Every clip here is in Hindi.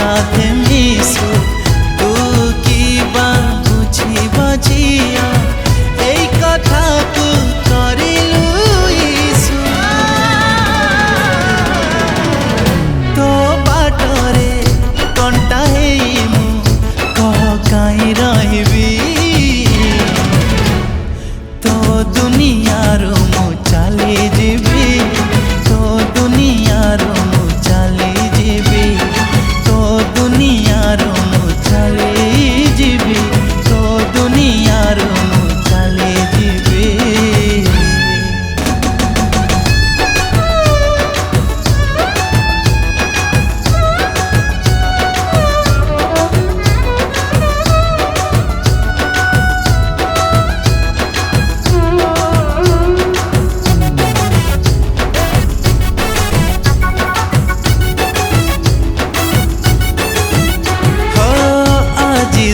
साथे मिसु तू की बा बुझी बजिया एई कथा को करिलु ईसु तो बाटरे कंटा हेई मु कह काई रहिबी तो दुनिया रो मु चली जीवी तो दुनिया रो मु चली जीवी तो दुनिया रो मु चली जीवी तो दुनिया रो मु चली जीवी।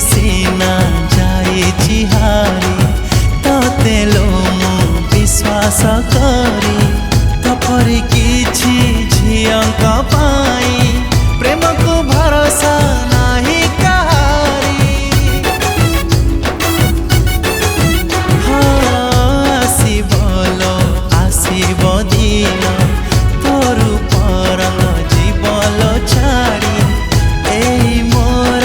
सीना जाए चिहारी तते लो मु विश्वास करी तपर किछि झियंका पाई प्रेम को भरोसा नाही कहारी आसीबलो आसीब दिन तोरु परंग जीवल छाड़ी एई मोर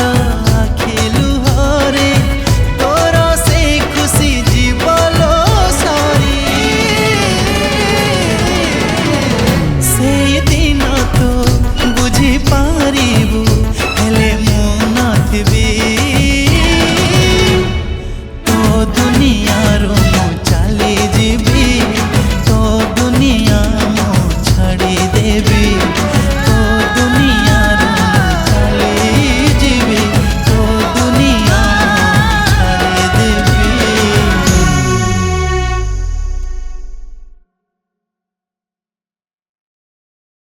तो दुनिया रो